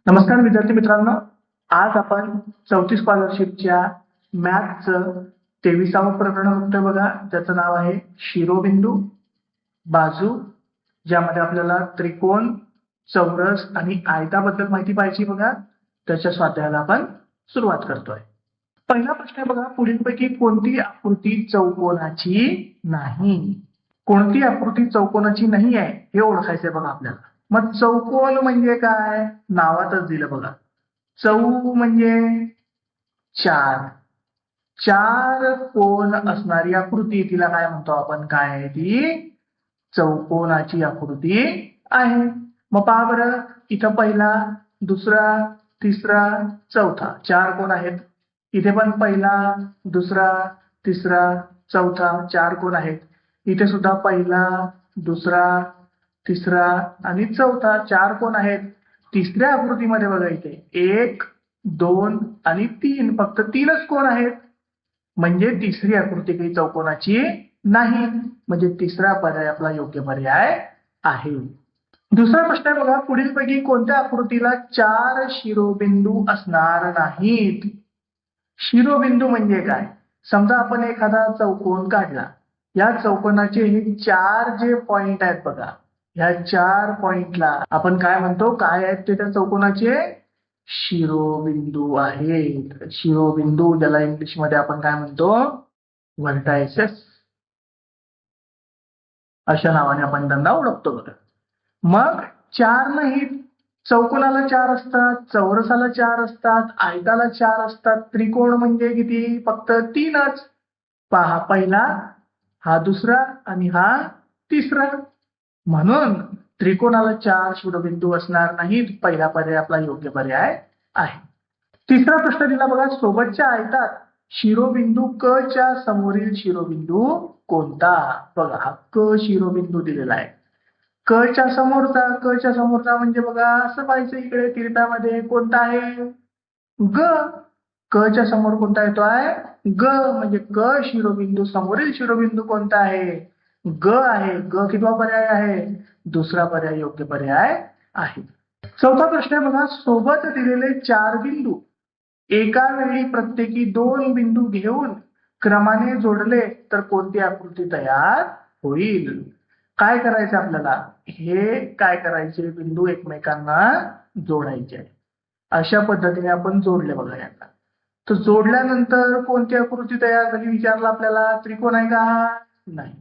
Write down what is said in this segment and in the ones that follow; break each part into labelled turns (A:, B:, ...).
A: नमस्कार विद्यार्थी मित्रांनो, आज आपण 34 स्कॉलरशिपच्या मॅथचं 23वा प्रकरण बघतोय बघा, ज्याचं नाव आहे शिरोबिंदू बाजू, ज्यामध्ये आपल्याला त्रिकोण, चौरस आणि आयताबद्दल माहिती पाहिजे बघा. त्याच्या स्वाध्यायाला आपण सुरुवात करतोय. पहिला प्रश्न आहे बघा, पुढीलपैकी कोणती आकृती चौकोनाची नाही? कोणती आकृती चौकोनाची नाही आहे हे ओळखायचंय बघा आपल्याला. मग चौकोन म्हणजे काय? नावातच दिलं बघा. चौ म्हणजे चार. चार कोण असणारी आकृती, तिला काय म्हणतो आपण? काय आहे ती? चौकोनाची आकृती आहे. मग पहा बरं, इथं पहिला, दुसरा, तिसरा, चौथा, चार कोण आहेत. इथे पण पहिला, दुसरा, तिसरा, चौथा, चार कोण आहेत. इथे सुद्धा पहिला, दुसरा, तिसरा आणि चौथा, चार कोण आहेत. तिसऱ्या आकृतीमध्ये बघा, इथे 1, 2 आणि 3, फक्त 3च कोण आहेत. म्हणजे तिसरी आकृती काही चौकोनाची नाही. म्हणजे तिसरा पर्याय आपला योग्य पर्याय आहे. दुसरा प्रश्न आहे बघा, पुढीलपैकी कोणत्या आकृतीला 4 शिरोबिंदू असणार नाहीत? शिरोबिंदू म्हणजे काय? समजा आपण एखादा चौकोन काढला, या चौकोनाचे हे 4 जे पॉइंट आहेत बघा, ह्या 4 पॉइंटला आपण काय म्हणतो? काय आहेत ते त्या चौकोनाचे? शिरोबिंदू आहेत. शिरोबिंदू, ज्याला इंग्लिशमध्ये आपण काय म्हणतो? व्हर्टायसेस, अशा नावाने आपण त्यांना ओळखतो बघा. मग 4 नाहीत. चौकोनाला 4 असतात, चौरसाला 4 असतात, आयताला 4 असतात. त्रिकोण म्हणजे किती? फक्त 3च. पहा, पहिला, हा दुसरा आणि हा तिसरा. म्हणून त्रिकोणाला 4 शिरोबिंदू असणार नाहीत. पहिला पर्याय आपला योग्य पर्याय आहे. तिसरा प्रश्न दिला बघा, सोबतच्या आयतात शिरोबिंदू क च्या समोरील शिरोबिंदू कोणता? बघा, हा क शिरोबिंदू दिलेला आहे. क च्या समोरचा म्हणजे बघा, असं पाहायचं इकडे तिरप्यामध्ये, कोणता आहे? ग. क च्या समोर कोणता येतो आहे? ग. म्हणजे क शिरोबिंदू समोरील शिरोबिंदू कोणता आहे? ग आहे. ग कितवा पर्याय आहे? दुसरा पर्याय योग्य पर्याय आहे. चौथा प्रश्न आहे बघा, सोबत दिलेले 4 बिंदू एका वेळी प्रत्येकी 2 बिंदू घेऊन क्रमाने जोडले तर कोणती आकृती तयार होईल? काय करायचं आपल्याला? हे काय करायचे? बिंदू एकमेकांना जोडायचे. अशा पद्धतीने आपण जोडले बघा यांना. तर जोडल्यानंतर कोणती आकृती तयार झाली विचारलं आपल्याला. त्रिकोण आहे का? नाही.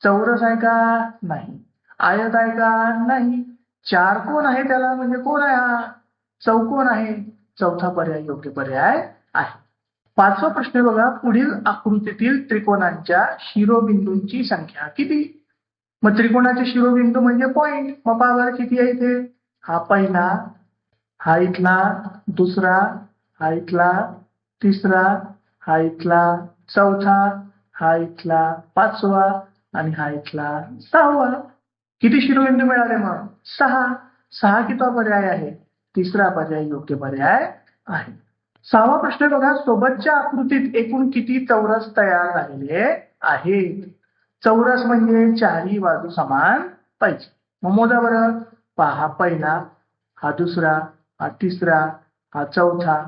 A: चौरस आहे का? नाही. आयत आहे का? नाही. चार कोण आहे त्याला, म्हणजे कोण आहे हा? चौकोन आहे. चौथा पर्याय योग्य पर्याय आहे. पाचवा प्रश्न बघा, पुढील आकृतीतील त्रिकोणांच्या शिरोबिंदूंची संख्या किती? मग त्रिकोणाचे शिरोबिंदू म्हणजे पॉइंट. मग पहा किती आहे इथे? हा पहिला, हा इथला दुसरा, हा इथला तिसरा, हा इथला चौथा, हा इथला पाचवा आणि हा इथला 6वा. किती शिरोबिंदू मिळाले मग? 6. 6 कितवा पर्याय आहे? तिसरा पर्याय योग्य पर्याय आहे. 6वा प्रश्न बघा, सोबतच्या आकृतीत एकूण किती चौरस तयार झालेले आहेत? चौरस म्हणजे चारही बाजू समान पाहिजे. मग मोजा बरं. पहा, पहिला, हा दुसरा, हा तिसरा, हा चौथा,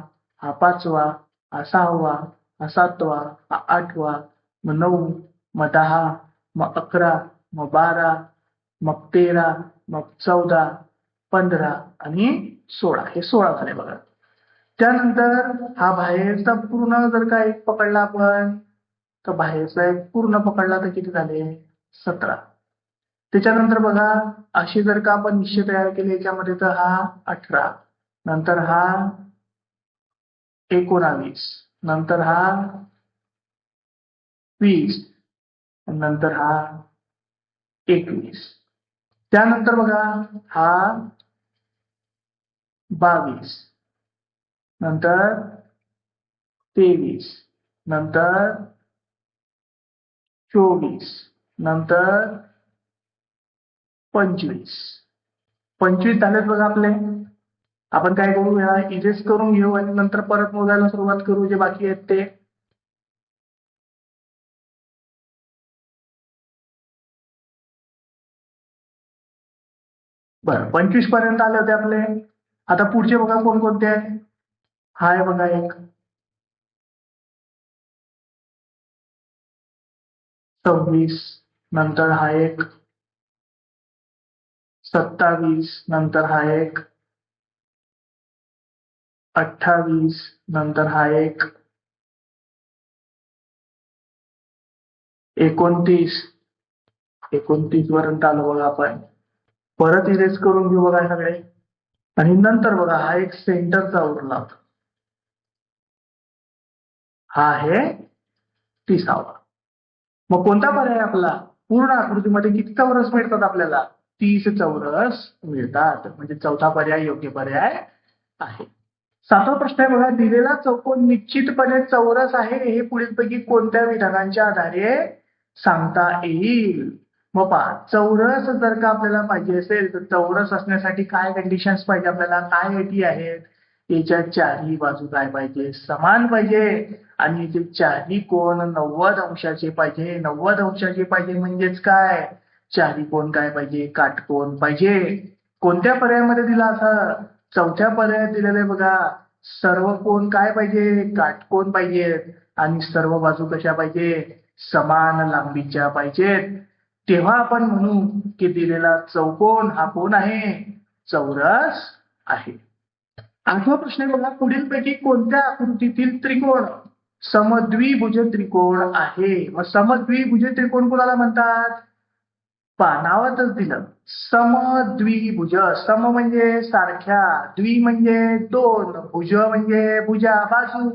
A: हा पाचवा, हा 6वा, हा 7वा, हा 8वा, मग 9, मग 10, मग 11, मग 12, मग 13, मग 14, 15 आणि 16. हे 16 झाले बघा. त्यानंतर हा बाहेरचा पूर्ण जर का एक पकडला आपण, तर बाहेरचा एक पूर्ण पकडला तर किती झाले? 17. त्याच्यानंतर बघा, अशी जर का आपण निश्चय तयार केले याच्यामध्ये, तर हा 18, नंतर हा 19, नंतर हा 20, नंतर हा 21. त्यानंतर बघा, हा 22, नंतर 23, नंतर 24, नंतर 25. 25 झालेत बघा आपले. आपण काय करूया? इरेज करून घेऊ आणि नंतर परत मोजायला सुरुवात करू जे बाकी आहेत ते. बरं, 25 पर्यंत आले होते आपले. आता पुढचे बघा कोणकोणते आहे. हा आहे बघा एक, 26, नंतर हा एक, 27, नंतर हा एक, 28, नंतर हा एक, 29, 29 पर्यंत आलो बघा आपण. परत इरेज करून घेऊ बघा सगळे. आणि नंतर बघा हा एक सेंटरचा उरला, हा आहे 30वा. मग कोणता पर्याय आपला? पूर्ण आकृतीमध्ये किती चौरस मिळतात आपल्याला? 30 चौरस मिळतात. म्हणजे चौथा पर्याय योग्य पर्याय आहे. 7वा प्रश्न आहे बघा, दिलेला चौकोन निश्चितपणे चौरस आहे हे पुढीलपैकी कोणत्या विधानांच्या आधारे सांगता येईल? मग पहा, चौरस जर का आपल्याला पाहिजे असेल तर चौरस असण्यासाठी काय कंडिशन्स पाहिजे आपल्याला, काय अटी आहेत? याच्या चारही बाजू काय पाहिजे? समान पाहिजे. आणि याचे चारही कोण 90 अंशाचे पाहिजे. 90 अंशाचे पाहिजे म्हणजेच काय? चारही कोण काय पाहिजे? काटकोन पाहिजे. कोणत्या पर्यायामध्ये दिला असं? चौथ्या पर्यायात दिलेले बघा, सर्व कोण काय पाहिजे? काटकोन पाहिजेत. आणि सर्व बाजू कशा पाहिजे? समान लांबीच्या पाहिजेत. तेव्हा आपण म्हणू की दिलेला चौकोन हा कोण आहे? चौरस आहे. 8वा प्रश्न आहे बघा, पुढीलपैकी कोणत्या आकृतीतील त्रिकोण समद्विभुज त्रिकोण आहे? मग समद्विभुज त्रिकोण कोणाला म्हणतात? पहा, नावातच दिलं समद्विभुज. सम म्हणजे सारख्या, द्वि म्हणजे दोन, भुज म्हणजे भुजा, बाजू.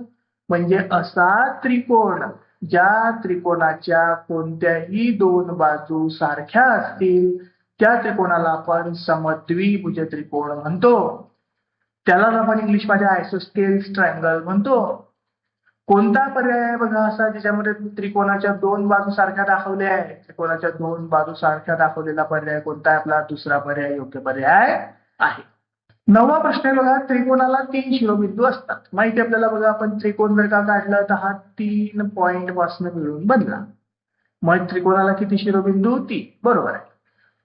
A: म्हणजे असा त्रिकोण ज्या त्रिकोणाच्या कोणत्याही दोन बाजू सारख्या असतील त्या त्रिकोणाला आपण समद्विभुज त्रिकोण म्हणतो. त्यालाच आपण इंग्लिशमध्ये आयसोस्केल्स ट्रायंगल म्हणतो. कोणता पर्याय आहे बघा असा ज्याच्यामध्ये त्रिकोणाच्या दोन बाजू सारख्या दाखवल्या आहेत? त्रिकोणाच्या दोन बाजू सारख्या दाखवलेला पर्याय कोणता आहे आपला? दुसरा पर्याय योग्य पर्याय आहे. 9वा प्रश्न आहे बघा, त्रिकोणाला 3 शिरोबिंदू असतात. माहिती आपल्याला बघा, आपण त्रिकोण जर का काढलं तर हा 3 पॉइंट पासून मिळून बनला. मग त्रिकोणाला किती शिरोबिंदू? 3. बरोबर आहे.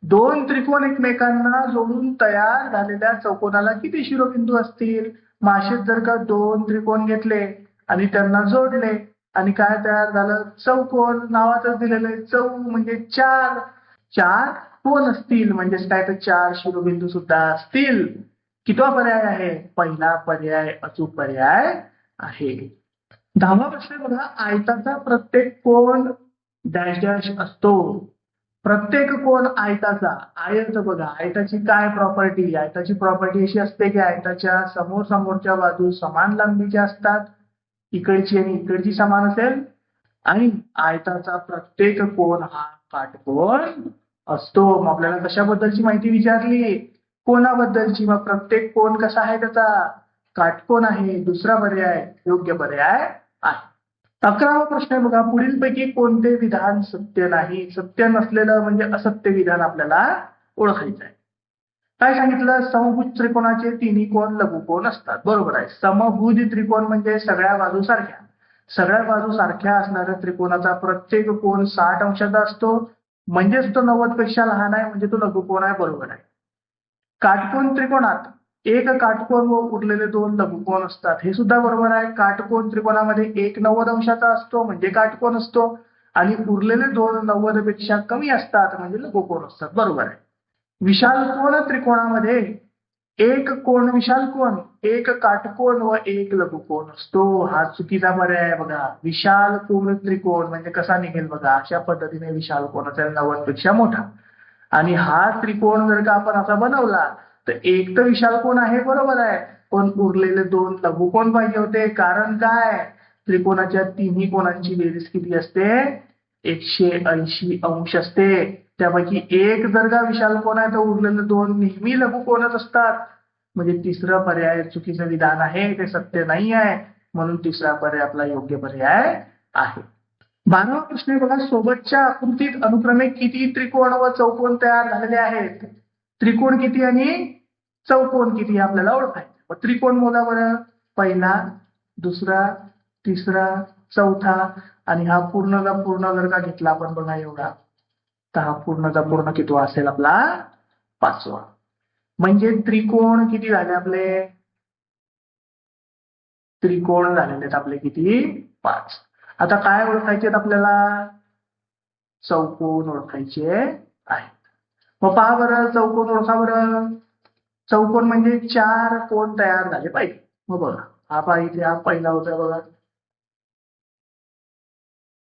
A: दोन त्रिकोण एकमेकांना जोडून तयार झालेल्या चौकोनाला किती शिरोबिंदू असतील? माशेत जर का दोन त्रिकोण घेतले आणि त्यांना जोडले आणि काय तयार झालं? चौकोन. नावातच दिलेलं आहे चौ म्हणजे 4. 4 कोण असतील म्हणजेच काय तर 4 शिरोबिंदू सुद्धा असतील. कितवा पर्याय आहे? पहिला पर्याय अचूक पर्याय आहे. 10वा प्रश्न बघा, आयताचा प्रत्येक कोण डॅश डॅश असतो. प्रत्येक कोण आयताचा, आयत बघा, आयताची काय प्रॉपर्टी? आयताची प्रॉपर्टी अशी असते की आयताच्या समोरच्या बाजू समान लांबीच्या असतात. इकडची आणि इकडची समान असेल. आणि आयताचा प्रत्येक कोण हा काटकोन असतो. मग आपल्याला कशाबद्दलची माहिती विचारली? कोणाबद्दलची. मग प्रत्येक कोण कसा आहे? त्याचा काटकोन आहे. दुसरा पर्याय योग्य पर्याय आहे. 11वा प्रश्न आहे बघा, पुढीलपैकी कोणते विधान सत्य नाही? सत्य नसलेलं म्हणजे असत्य विधान आपल्याला ओळखायचं आहे. काय सांगितलं? समभुज त्रिकोणाचे तिन्ही कोण लघुकोन असतात. बरोबर आहे. समभुज त्रिकोण म्हणजे सगळ्या बाजू सारख्या. सगळ्या बाजू सारख्या असणाऱ्या त्रिकोणाचा प्रत्येक कोण 60 अंशाचा असतो. म्हणजेच तो 90 पेक्षा लहान आहे, म्हणजे तो लघुकोन आहे. बरोबर आहे. काटकोन त्रिकोणात एक काटकोन व उरलेले दोन लघुकोन असतात. हे सुद्धा बरोबर आहे. काटकोन त्रिकोणामध्ये एक 90 अंशाचा असतो म्हणजे काटकोन असतो. आणि उरलेले दोन 90 पेक्षा कमी असतात म्हणजे लघुकोन असतात. बरोबर आहे. विशालकोन त्रिकोणामध्ये एक कोण विशालकोन, एक काटकोन व एक लघुकोन असतो. हा चुकीचा पर्याय आहे बघा. विशालकोन त्रिकोण म्हणजे कसा निघेल बघा, अशा पद्धतीने विशालकोन असेल 90 पेक्षा मोठा. आणि हा त्रिकोण जर का आपण असा बनवला तर एक तर विशालकोन आहे, बरोबर आहे, पण उरलेले दोन लघुकोन पाहिजे होते. कारण काय? त्रिकोणाच्या तिन्ही कोणांची बेरीज किती असते? 180 अंश असते. त्यापैकी एक जर का विशालकोन आहे तर उरलेले दोन नेहमी लघुकोनच असतात. म्हणजे तिसरं पर्याय चुकीचं विधान आहे, ते सत्य नाही आहे. म्हणून तिसरा पर्याय आपला योग्य पर्याय आहे. 12वा प्रश्न आहे बघा, सोबतच्या आकृतीत अनुक्रमे किती त्रिकोण व चौकोन तयार झालेले आहेत? त्रिकोण किती आणि चौकोन किती आपल्याला ओळखायचं. मग त्रिकोण मोजा बरं. पहिला, दुसरा, तिसरा, चौथा. आणि हा पूर्णचा पूर्ण जर का घेतला आपण बघा एवढा, तर हा पूर्णचा पूर्ण कितवा असेल आपला? 5वा. म्हणजे त्रिकोण किती झाले आपले? त्रिकोण झालेले आहेत आपले किती? 5. आता काय ओळखायचे आहेत आपल्याला? चौकोन ओळखायचे आहेत. मग पहा बरं, चौकोन ओळखा बरं. चौकोन म्हणजे 4 कोण तयार झाले पाहिजे. मग बघा, हा पहा इथे हा पहिला होता बघा.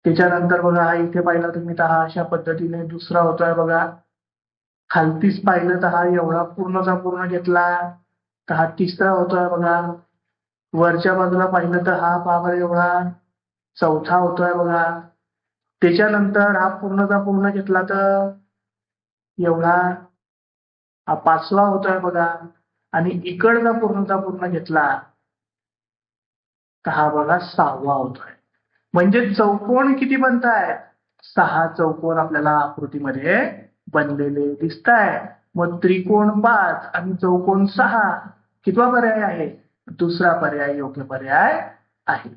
A: त्याच्यानंतर बघा हा इथे पाहिला तुम्ही तर हा अशा पद्धतीने दुसरा होतोय बघा. खालतीच पाहिलं तर हा एवढा पूर्णचा पूर्ण घेतला तर हा तिसरा होतोय बघा. वरच्या बाजूला पाहिलं तर हा पहा एवढा चौथा होतोय बघा. त्याच्यानंतर हा पूर्णचा पूर्ण घेतला तर एवढा हा 5वा होतोय बघा. आणि इकडचा पूर्णचा पूर्ण घेतला तर हा बघा 6वा होतोय. म्हणजे चौकोन किती बनतायत? 6 चौकोन आपल्याला आकृतीमध्ये बनलेले दिसताय. मग त्रिकोण 5 आणि चौकोन 6 कितवा पर्याय आहे? दुसरा पर्याय योग्य पर्याय आहे.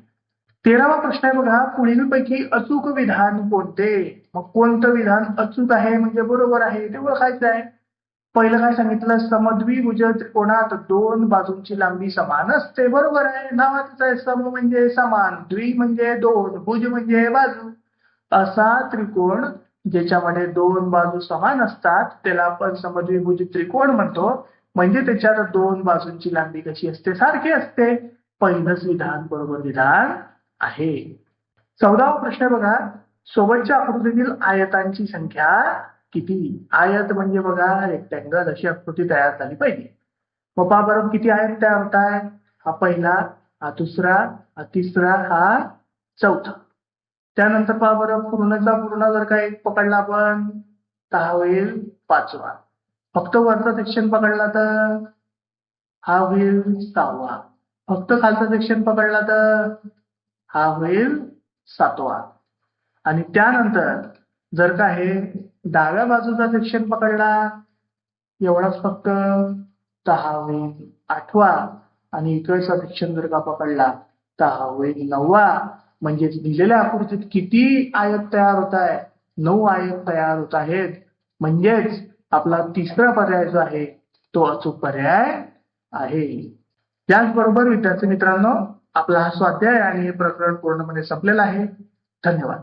A: 13वा प्रश्न आहे बघा, पुढीलपैकी अचूक विधान कोणते? मग कोणतं विधान अचूक आहे म्हणजे बरोबर आहे ते ओळखायचं आहे. पहिलं काय सांगितलं? समद्विभुज त्रिकोणात 2 बाजूंची लांबी समान असते. बरोबर आहे, नावातच आहे. सम म्हणजे समान, द्वि म्हणजे 2, भुज म्हणजे बाजू. असा त्रिकोण ज्याच्यामध्ये 2 बाजू समान असतात त्याला आपण समद्विभुज त्रिकोण म्हणतो. म्हणजे त्याच्यात 2 बाजूंची लांबी कशी असते? सारखी असते. पहिलंच विधान बरोबर विधान आहे. 14वा प्रश्न बघा, सोबतच्या आकृतीतील आयतांची संख्या किती? आयत म्हणजे बघा रेक्टँगल, अशी आकृती तयार झाली पाहिजे. मग पहा बरं किती आयत तयार होत आहे? हा पहिला, हा दुसरा, हा तिसरा, हा चौथा. त्यानंतर पहा बरं पूर्णचा पूर्ण जर का एक पकडला आपण तर हा होईल 5वा. फक्त वरचा सेक्शन पकडला तर हा होईल 6वा. फक्त खालचा सेक्शन पकडला तर हा होईल 7वा. आणि त्यानंतर जर का हे डाव्या बाजूचा सेक्शन पकडला एवढाच फक्त तर हा होईल 8वा. आणि इकडचा सेक्शन जर का पकडला तर हा होईल 9वा. म्हणजे दिलेल्या आकृतीत किती आयत तयार होत आहे? 9 आयत तयार होत आहेत. म्हणजेच आपला तिसरा पर्याय जो आहे तो अचूक पर्याय आहे. त्याचबरोबर विद्यार्थी मित्रांनो, आपला हा स्वाध्याय आणि हे प्रकरण पूर्णपणे संपलेला आहे. धन्यवाद.